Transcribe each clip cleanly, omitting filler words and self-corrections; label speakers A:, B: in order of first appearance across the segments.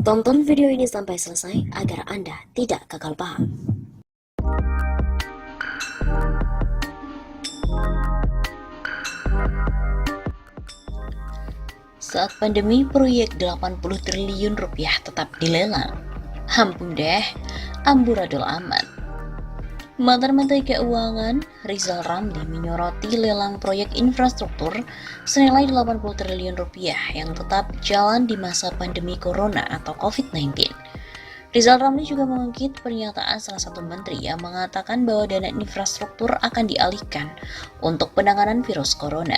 A: Tonton video ini sampai selesai agar Anda tidak gagal paham. Saat pandemi, proyek 80 triliun rupiah tetap dilelang. Ampun deh, amburadul amat. Mantan Menteri Keuangan Rizal Ramli menyoroti lelang proyek infrastruktur senilai 80 triliun rupiah yang tetap jalan di masa pandemi corona atau COVID-19. Rizal Ramli juga mengungkit pernyataan salah satu menteri yang mengatakan bahwa dana infrastruktur akan dialihkan untuk penanganan virus corona.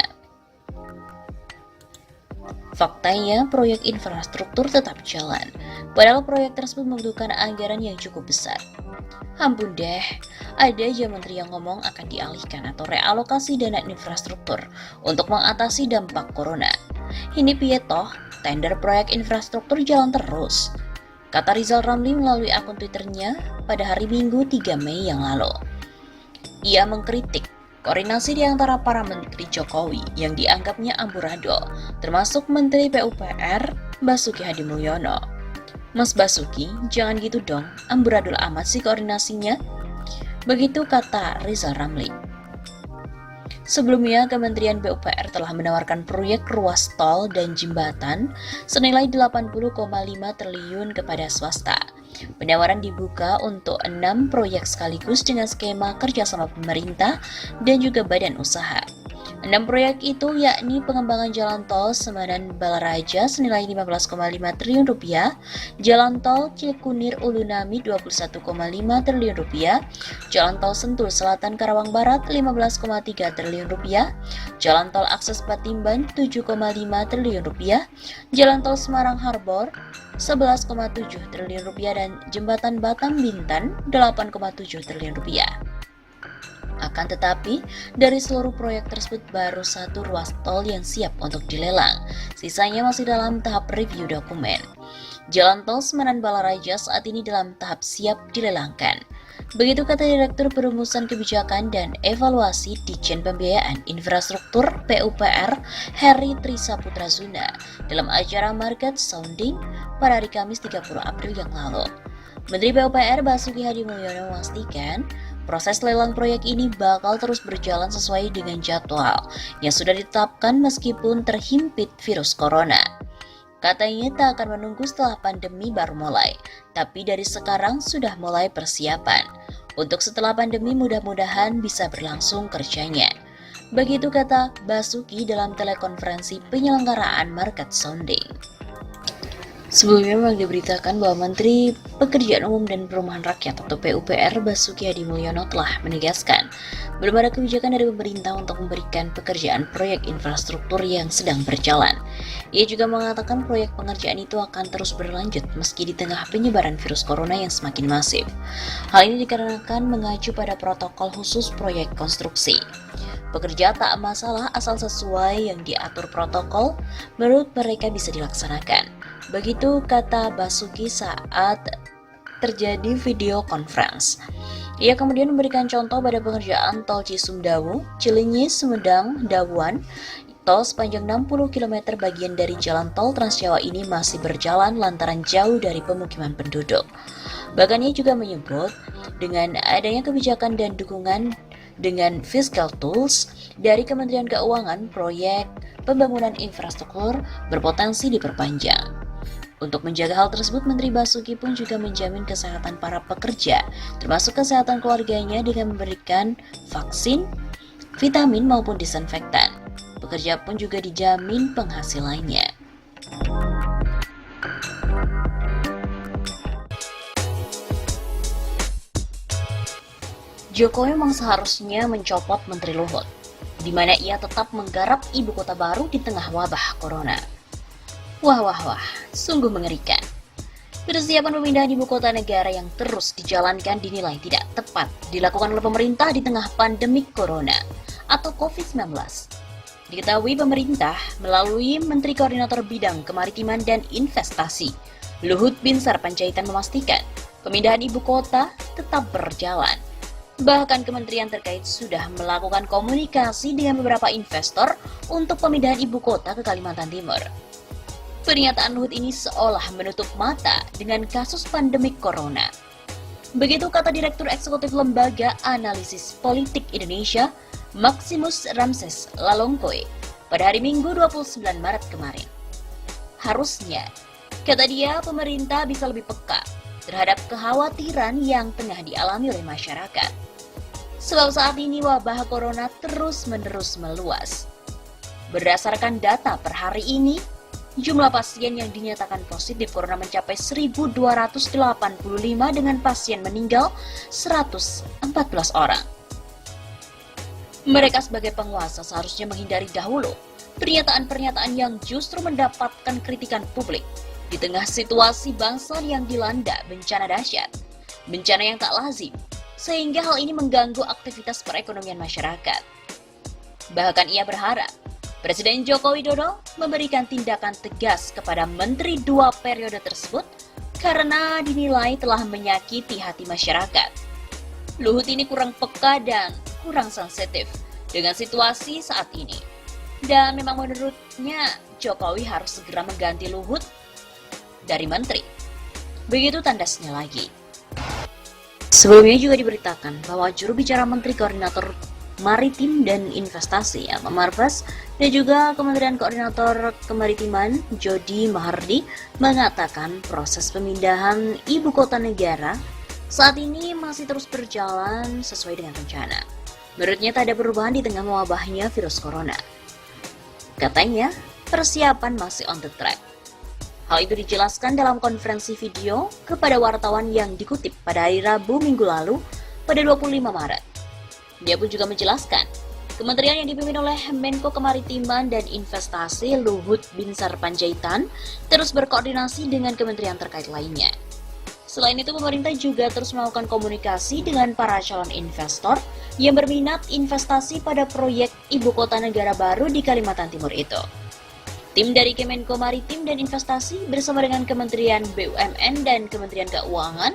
A: Faktanya, proyek infrastruktur tetap jalan, padahal proyek tersebut membutuhkan anggaran yang cukup besar. Ampun deh, ada aja menteri yang ngomong akan dialihkan atau realokasi dana infrastruktur untuk mengatasi dampak corona. Ini piye toh, tender proyek infrastruktur jalan terus, kata Rizal Ramli melalui akun Twitternya pada hari Minggu 3 Mei yang lalu. Ia mengkritik koordinasi di antara para menteri Jokowi yang dianggapnya amburadul, termasuk Menteri PUPR Basuki Hadimulyono. Mas Basuki, jangan gitu dong, amburadul amat sih koordinasinya. Begitu kata Rizal Ramli. Sebelumnya, Kementerian PUPR telah menawarkan proyek ruas tol dan jembatan senilai 80,5 triliun kepada swasta. Penawaran dibuka untuk 6 proyek sekaligus dengan skema kerjasama pemerintah dan juga badan usaha. 6 proyek itu yakni pengembangan jalan tol Semanan Balaraja senilai 15,5 triliun rupiah, jalan tol Cikunir Ulunami 21,5 triliun rupiah, jalan tol Sentul Selatan Karawang Barat 15,3 triliun rupiah, jalan tol akses Patimban 7,5 triliun rupiah, jalan tol Semarang Harbor 11,7 triliun rupiah dan jembatan Batam Bintan 8,7 triliun rupiah. Akan tetapi, dari seluruh proyek tersebut baru satu ruas tol yang siap untuk dilelang. Sisanya masih dalam tahap review dokumen. Jalan tol Semanan Balaraja saat ini dalam tahap siap dilelangkan. Begitu kata Direktur Perumusan Kebijakan dan Evaluasi Ditjen Pembiayaan Infrastruktur PUPR Heri Trisaputra Zuna dalam acara Market Sounding pada hari Kamis 30 April yang lalu. Menteri PUPR Basuki Hadimulyono memastikan proses lelang proyek ini bakal terus berjalan sesuai dengan jadwal yang sudah ditetapkan meskipun terhimpit virus corona. Katanya tak akan menunggu setelah pandemi baru mulai, tapi dari sekarang sudah mulai persiapan. Untuk setelah pandemi mudah-mudahan bisa berlangsung kerjanya. Begitu kata Basuki dalam telekonferensi penyelenggaraan Market Sounding. Sebelumnya memang diberitakan bahwa Menteri Pekerjaan Umum dan Perumahan Rakyat atau PUPR Basuki Hadimulyono telah menegaskan belum ada kebijakan dari pemerintah untuk memberikan pekerjaan proyek infrastruktur yang sedang berjalan. Ia juga mengatakan proyek pengerjaan itu akan terus berlanjut meski di tengah penyebaran virus corona yang semakin masif. Hal ini dikarenakan mengacu pada protokol khusus proyek konstruksi. Pekerja tak masalah asal sesuai yang diatur protokol, menurut mereka bisa dilaksanakan. Begitu kata Basuki saat terjadi video conference. Ia kemudian memberikan contoh pada pengerjaan tol Cisumdawu, Cilenyi, Sumedang, Dawuan. Tol sepanjang 60 km bagian dari jalan tol Transjawa ini masih berjalan lantaran jauh dari pemukiman penduduk. Bahkan ia juga menyebut dengan adanya kebijakan dan dukungan dengan fiscal tools dari Kementerian Keuangan, proyek pembangunan infrastruktur berpotensi diperpanjang. Untuk menjaga hal tersebut, Menteri Basuki pun juga menjamin kesehatan para pekerja, termasuk kesehatan keluarganya dengan memberikan vaksin, vitamin maupun disinfektan. Pekerja pun juga dijamin penghasilannya. Jokowi memang seharusnya mencopot Menteri Luhut, di mana ia tetap menggarap ibu kota baru di tengah wabah corona. Wah, sungguh mengerikan. Persiapan pemindahan ibu kota negara yang terus dijalankan dinilai tidak tepat dilakukan oleh pemerintah di tengah pandemik corona atau COVID-19. Diketahui pemerintah melalui Menteri Koordinator Bidang Kemaritiman dan Investasi, Luhut Binsar Panjaitan memastikan pemindahan ibu kota tetap berjalan. Bahkan kementerian terkait sudah melakukan komunikasi dengan beberapa investor untuk pemindahan ibu kota ke Kalimantan Timur. Pernyataan Luhut ini seolah menutup mata dengan kasus pandemik corona. Begitu kata Direktur Eksekutif Lembaga Analisis Politik Indonesia, Maximus Ramses Lalongkoe, pada hari Minggu 29 Maret kemarin. Harusnya, kata dia, pemerintah bisa lebih peka terhadap kekhawatiran yang tengah dialami oleh masyarakat. Sebab saat ini wabah corona terus-menerus meluas. Berdasarkan data per hari ini, jumlah pasien yang dinyatakan positif corona mencapai 1.285 dengan pasien meninggal 114 orang. Mereka sebagai penguasa seharusnya menghindari dahulu pernyataan-pernyataan yang justru mendapatkan kritikan publik di tengah situasi bangsa yang dilanda bencana dahsyat, bencana yang tak lazim, sehingga hal ini mengganggu aktivitas perekonomian masyarakat. Bahkan ia berharap Presiden Joko Widodo memberikan tindakan tegas kepada menteri 2 periode tersebut karena dinilai telah menyakiti hati masyarakat. Luhut ini kurang peka dan kurang sensitif dengan situasi saat ini. Dan memang menurutnya Jokowi harus segera mengganti Luhut dari menteri. Begitu tandasnya lagi. Sebelumnya juga diberitakan bahwa juru bicara Menteri Koordinator Maritim dan Investasi Elma Marves dan juga Kementerian Koordinator Kemaritiman Jody Mahardi mengatakan proses pemindahan ibu kota negara saat ini masih terus berjalan sesuai dengan rencana. Menurutnya tak ada perubahan di tengah mewabahnya virus corona. Katanya, persiapan masih on the track. Hal itu dijelaskan dalam konferensi video kepada wartawan yang dikutip pada hari Rabu minggu lalu pada 25 Maret. Dia pun juga menjelaskan, kementerian yang dipimpin oleh Menko Kemaritiman dan Investasi Luhut Binsar Panjaitan terus berkoordinasi dengan kementerian terkait lainnya. Selain itu, pemerintah juga terus melakukan komunikasi dengan para calon investor yang berminat investasi pada proyek ibu kota negara baru di Kalimantan Timur itu. Tim dari Kemenko Maritim dan Investasi bersama dengan Kementerian BUMN dan Kementerian Keuangan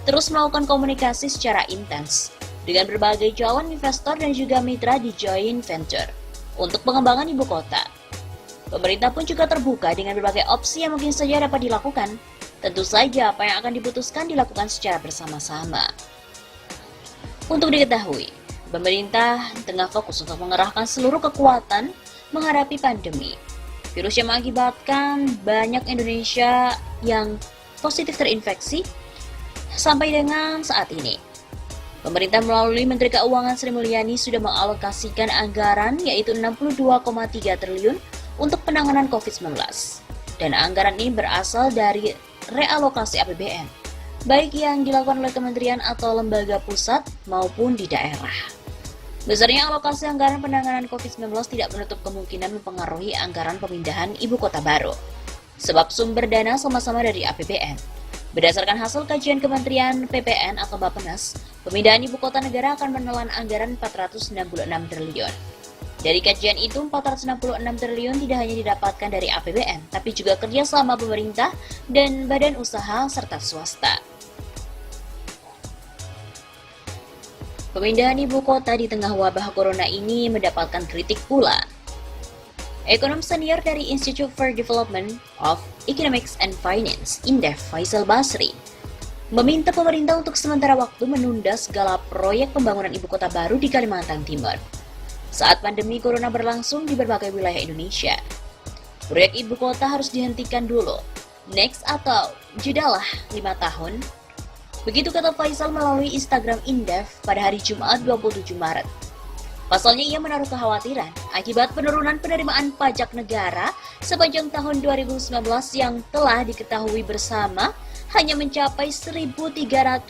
A: terus melakukan komunikasi secara intens dengan berbagai calon investor dan juga mitra di joint venture untuk pengembangan ibu kota. Pemerintah pun juga terbuka dengan berbagai opsi yang mungkin saja dapat dilakukan. Tentu saja apa yang akan diputuskan dilakukan secara bersama-sama. Untuk diketahui, pemerintah tengah fokus untuk mengerahkan seluruh kekuatan menghadapi pandemi. Virus yang mengakibatkan banyak Indonesia yang positif terinfeksi sampai dengan saat ini. Pemerintah melalui Menteri Keuangan Sri Mulyani sudah mengalokasikan anggaran yaitu 62,3 triliun untuk penanganan COVID-19. Dan anggaran ini berasal dari realokasi APBN, baik yang dilakukan oleh kementerian atau lembaga pusat maupun di daerah. Besarnya alokasi anggaran penanganan COVID-19 tidak menutup kemungkinan mempengaruhi anggaran pemindahan ibu kota baru, sebab sumber dana sama-sama dari APBN. Berdasarkan hasil kajian Kementerian PPN atau Bappenas, pemindahan ibu kota negara akan menelan anggaran 466 triliun. Dari kajian itu, 466 triliun tidak hanya didapatkan dari APBN, tapi juga kerjasama pemerintah dan badan usaha serta swasta. Pemindahan ibu kota di tengah wabah corona ini mendapatkan kritik pula. Ekonom senior dari Institute for Development of Economics and Finance, INDEF, Faisal Basri, meminta pemerintah untuk sementara waktu menunda segala proyek pembangunan ibu kota baru di Kalimantan Timur saat pandemi corona berlangsung di berbagai wilayah Indonesia. Proyek ibu kota harus dihentikan dulu, next atau jedalah 5 tahun. Begitu kata Faisal melalui Instagram INDEF pada hari Jumat 27 Maret. Pasalnya ia menaruh kekhawatiran akibat penurunan penerimaan pajak negara sepanjang tahun 2019 yang telah diketahui bersama hanya mencapai 1.332,1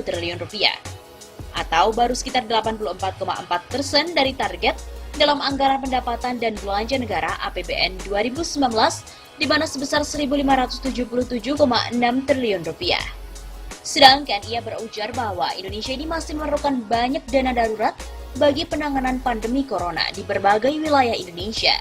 A: triliun rupiah atau baru sekitar 84,4% dari target dalam anggaran pendapatan dan belanja negara APBN 2019 di mana sebesar 1.577,6 triliun rupiah. Sedangkan ia berujar bahwa Indonesia ini masih memerlukan banyak dana darurat bagi penanganan pandemi corona di berbagai wilayah Indonesia.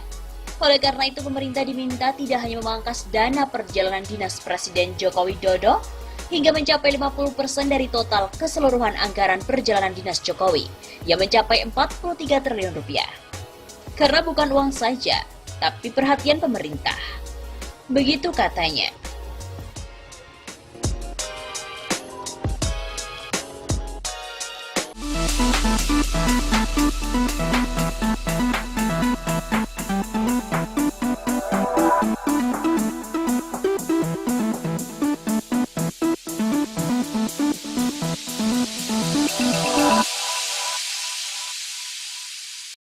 A: Oleh karena itu, pemerintah diminta tidak hanya memangkas dana perjalanan dinas Presiden Joko Widodo hingga mencapai 50% dari total keseluruhan anggaran perjalanan dinas Jokowi yang mencapai 43 triliun rupiah. Karena bukan uang saja, tapi perhatian pemerintah. Begitu katanya.